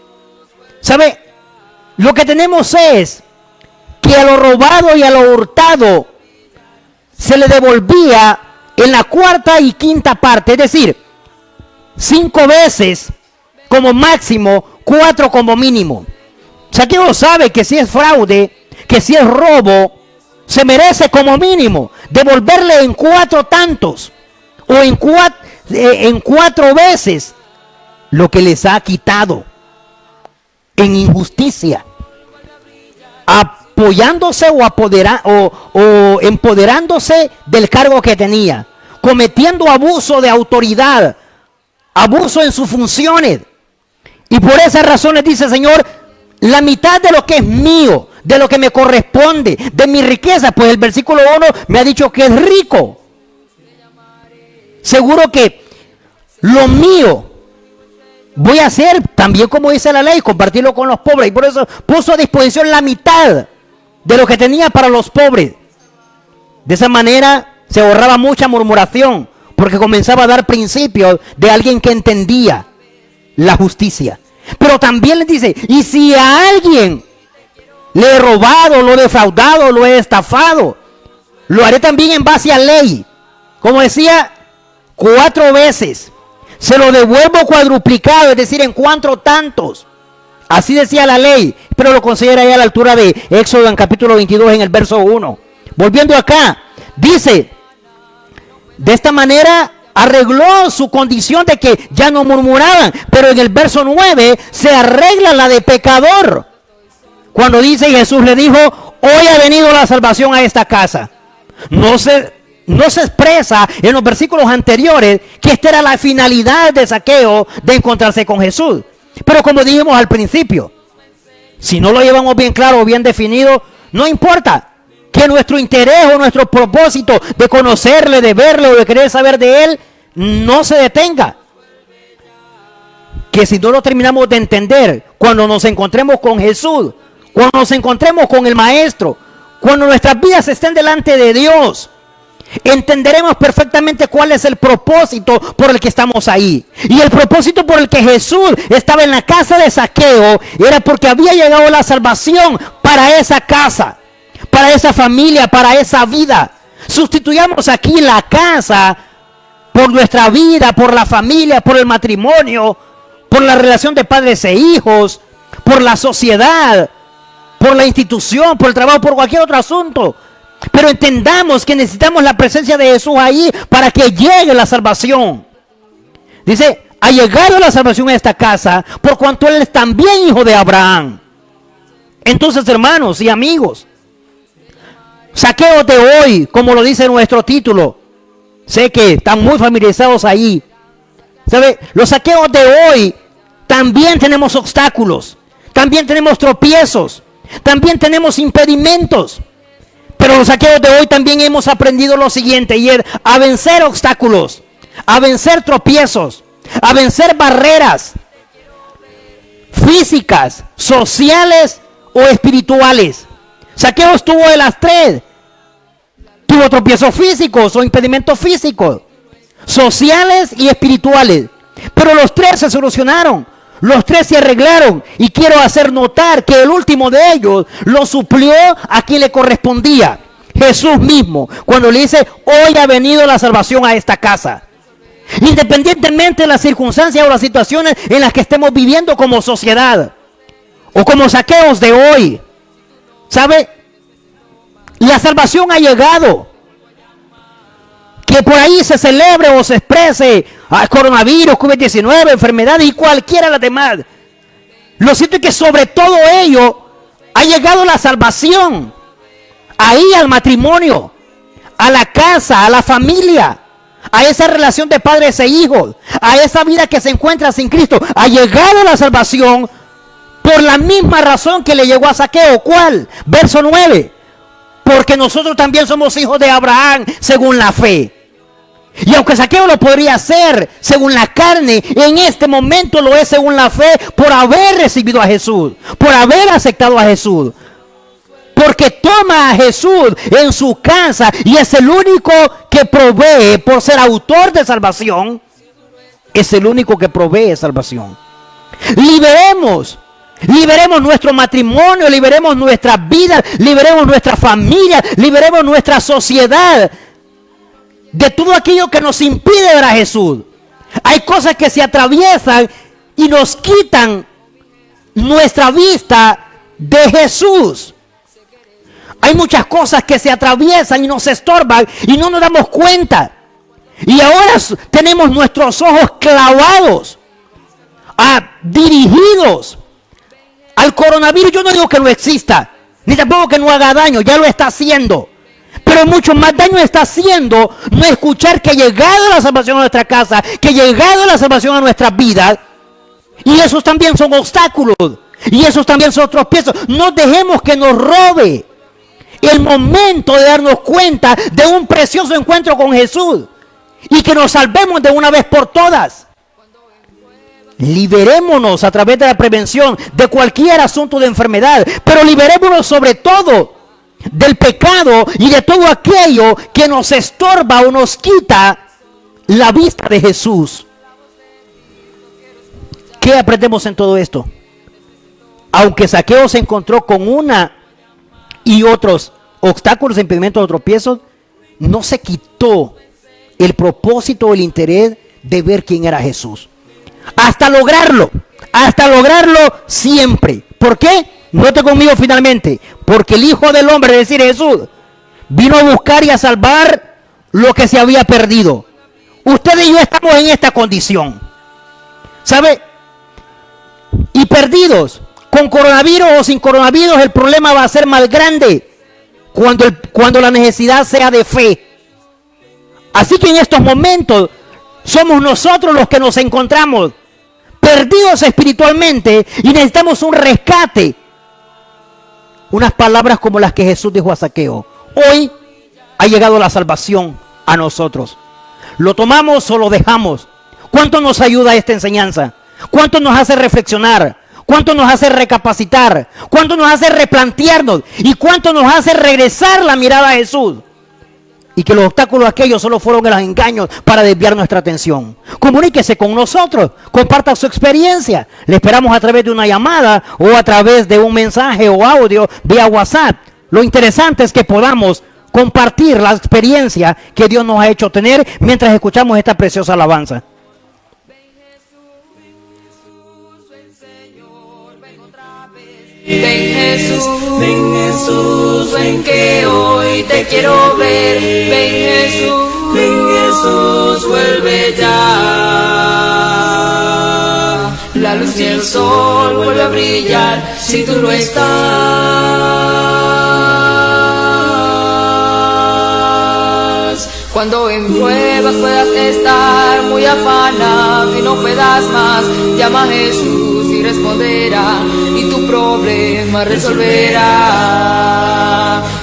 ¿Sabe? Lo que tenemos es que a lo robado y a lo hurtado se le devolvía en la cuarta y quinta parte, es decir, 5 veces como máximo, 4 como mínimo. Zaqueo sabe que si es fraude, que si es robo, se merece como mínimo devolverle en 4 tantos o en 4 veces lo que les ha quitado en injusticia, apoyándose o empoderándose del cargo que tenía, cometiendo abuso de autoridad, abuso en sus funciones. Y por esas razones dice, Señor, la mitad de lo que es mío, de lo que me corresponde, de mi riqueza. Pues el versículo 1 me ha dicho que es rico. Seguro que lo mío voy a hacer también, como dice la ley, compartirlo con los pobres. Y por eso puso a disposición la mitad de lo que tenía para los pobres. De esa manera se ahorraba mucha murmuración, porque comenzaba a dar principios de alguien que entendía la justicia. Pero también les dice, y si a alguien le he robado, lo he defraudado, lo he estafado, lo haré también en base a ley. Como decía, 4 veces. Se lo devuelvo cuadruplicado, es decir, en 4 tantos. Así decía la ley, pero lo considera ya a la altura de Éxodo en capítulo 22 en el verso 1. Volviendo acá, dice, de esta manera arregló su condición de que ya no murmuraban, pero en el verso 9 se arregla la de pecador. Cuando dice, Jesús le dijo, hoy ha venido la salvación a esta casa. No se expresa en los versículos anteriores que esta era la finalidad de Zaqueo de encontrarse con Jesús. Pero como dijimos al principio, si no lo llevamos bien claro o bien definido, no importa que nuestro interés o nuestro propósito de conocerle, de verle o de querer saber de él no se detenga. Que si no lo terminamos de entender, cuando nos encontremos con Jesús, cuando nos encontremos con el Maestro, cuando nuestras vidas estén delante de Dios, entenderemos perfectamente cuál es el propósito por el que estamos ahí. Y el propósito por el que Jesús estaba en la casa de Zaqueo era porque había llegado la salvación para esa casa, para esa familia, para esa vida. Sustituyamos aquí la casa por nuestra vida, por la familia, por el matrimonio, por la relación de padres e hijos, por la sociedad, por la institución, por el trabajo, por cualquier otro asunto. Pero entendamos que necesitamos la presencia de Jesús ahí para que llegue la salvación. Dice, ha llegado la salvación a esta casa por cuanto él es también hijo de Abraham. Entonces, hermanos y amigos, Zaqueo de hoy, como lo dice nuestro título, sé que están muy familiarizados ahí. ¿Sabe? Los saqueos de hoy también tenemos obstáculos, también tenemos tropiezos, también tenemos impedimentos. Pero los saqueos de hoy también hemos aprendido lo siguiente, y es a vencer obstáculos, a vencer tropiezos, a vencer barreras físicas, sociales o espirituales. Zaqueo tuvo de las 3. Tuvo tropiezos físicos o impedimentos físicos, sociales y espirituales. Pero los 3 se solucionaron. Los 3 se arreglaron. Y quiero hacer notar que el último de ellos lo suplió a quien le correspondía. Jesús mismo. Cuando le dice, hoy ha venido la salvación a esta casa. Independientemente de las circunstancias o las situaciones en las que estemos viviendo como sociedad. O como saqueos de hoy. ¿Sabe? La salvación ha llegado. Que por ahí se celebre o se exprese coronavirus, COVID-19, enfermedades y cualquiera de las demás. Lo cierto es que sobre todo ello ha llegado la salvación. Ahí al matrimonio, a la casa, a la familia, a esa relación de padres e hijos, a esa vida que se encuentra sin Cristo. Ha llegado la salvación por la misma razón que le llegó a Zaqueo. ¿Cuál? Verso 9. Porque nosotros también somos hijos de Abraham según la fe. Y aunque Zaqueo lo podría hacer según la carne, en este momento lo es según la fe por haber recibido a Jesús, por haber aceptado a Jesús. Porque toma a Jesús en su casa y es el único que provee, por ser autor de salvación, es el único que provee salvación. Liberemos nuestro matrimonio, liberemos nuestras vidas, liberemos nuestra familia, liberemos nuestra sociedad de todo aquello que nos impide ver a Jesús. Hay cosas que se atraviesan y nos quitan nuestra vista de Jesús. Hay muchas cosas que se atraviesan y nos estorban y no nos damos cuenta. Y ahora tenemos nuestros ojos clavados, dirigidos al coronavirus. Yo no digo que no exista, ni tampoco que no haga daño, ya lo está haciendo. Pero mucho más daño está haciendo no escuchar que ha llegado la salvación a nuestra casa, que ha llegado la salvación a nuestras vidas. Y esos también son obstáculos Y esos también son tropiezos. No dejemos que nos robe el momento de darnos cuenta de un precioso encuentro con Jesús y que nos salvemos de una vez por todas. Liberémonos a través de la prevención de cualquier asunto de enfermedad, pero liberémonos sobre todo del pecado y de todo aquello que nos estorba o nos quita la vista de Jesús. ¿Qué aprendemos en todo esto? Aunque Zaqueo se encontró con una y otros obstáculos, impedimentos o tropiezos, no se quitó el propósito o el interés de ver quién era Jesús. Hasta lograrlo siempre. ¿Por qué? Note conmigo finalmente. Porque el Hijo del Hombre, es decir, Jesús, vino a buscar y a salvar lo que se había perdido. Usted y yo estamos en esta condición, ¿sabe? Y perdidos, con coronavirus o sin coronavirus, el problema va a ser más grande cuando la necesidad sea de fe. Así que en estos momentos somos nosotros los que nos encontramos perdidos espiritualmente y necesitamos un rescate. Unas palabras como las que Jesús dijo a Zaqueo: hoy ha llegado la salvación a nosotros. ¿Lo tomamos o lo dejamos? ¿Cuánto nos ayuda esta enseñanza? ¿Cuánto nos hace reflexionar? ¿Cuánto nos hace recapacitar? ¿Cuánto nos hace replantearnos? ¿Y cuánto nos hace regresar la mirada a Jesús? Y que los obstáculos aquellos solo fueron los engaños para desviar nuestra atención. Comuníquese con nosotros, comparta su experiencia. Le esperamos a través de una llamada o a través de un mensaje o audio vía WhatsApp. Lo interesante es que podamos compartir la experiencia que Dios nos ha hecho tener mientras escuchamos esta preciosa alabanza. Ven Jesús, ven que hoy te quiero ver. Ven Jesús, vuelve ya. La luz y el sol vuelve a brillar si tú no estás. Cuando en pruebas puedas estar muy afanado y no puedas más, llama a Jesús y responderá, y tu problema resolverá.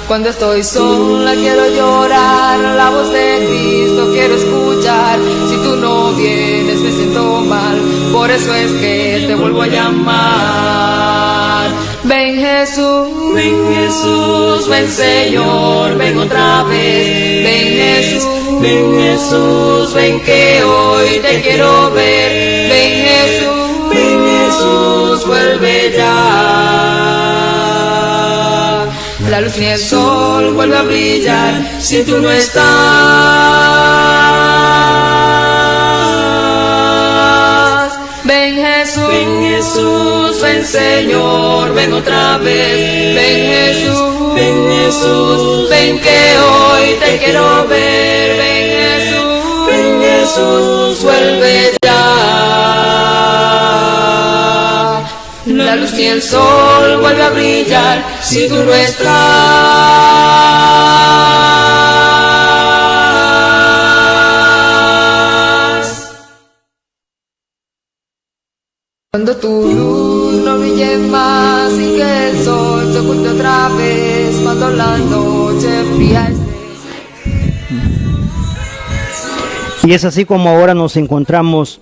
Cuando estoy sola quiero llorar, la voz de Cristo quiero escuchar. Si tú no vienes me siento mal, por eso es que te vuelvo a llamar. Ven Jesús, ven Señor, ven otra vez. Ven Jesús, ven que hoy te quiero ver. Ven Jesús, vuelve ya. La luz y el sol vuelve a brillar si tú no estás. Ven Jesús, ven Señor, ven otra vez. Ven Jesús, ven que hoy te quiero ver. Ven Jesús, vuelve ya. La luz y el sol vuelve a brillar si tú no estás. Cuando tu luz no brille más y que el sol se oculte otra vez, cuando la noche fría esté. Y es así como ahora nos encontramos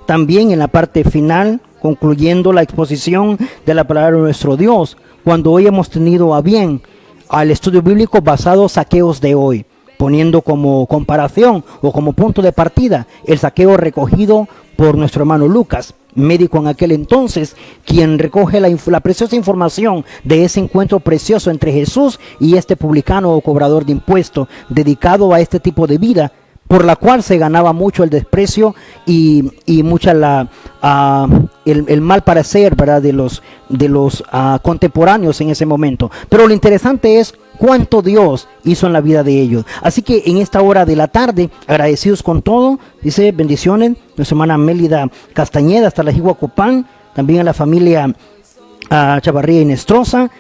también en la parte final, concluyendo la exposición de la palabra de nuestro Dios, cuando hoy hemos tenido a bien al estudio bíblico basado saqueos de hoy, poniendo como comparación o como punto de partida el saqueo recogido por nuestro hermano Lucas, médico en aquel entonces, quien recoge la preciosa información de ese encuentro precioso entre Jesús y este publicano o cobrador de impuestos, dedicado a este tipo de vida, por la cual se ganaba mucho el desprecio y mucha el mal parecer, ¿verdad?, de los contemporáneos en ese momento. Pero lo interesante es cuánto Dios hizo en la vida de ellos. Así que en esta hora de la tarde, agradecidos con todo, dice bendiciones nuestra hermana Mélida Castañeda hasta la Jigua Copán, también a la familia Chavarría y Nestroza,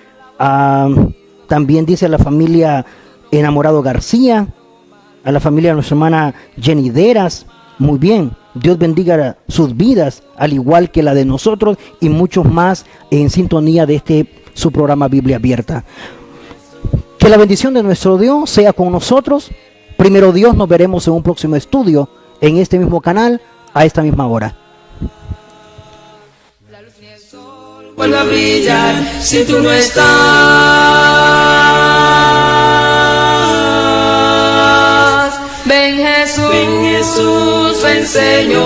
también dice a la familia Enamorado García, a la familia de nuestra hermana Jenny Deras, muy bien, Dios bendiga sus vidas, al igual que la de nosotros y muchos más en sintonía de su programa Biblia Abierta. Que la bendición de nuestro Dios sea con nosotros. Primero Dios, nos veremos en un próximo estudio en este mismo canal a esta misma hora. La luz ni el sol vuelve a brillar si tú no estás. Ven Jesús, ven Señor.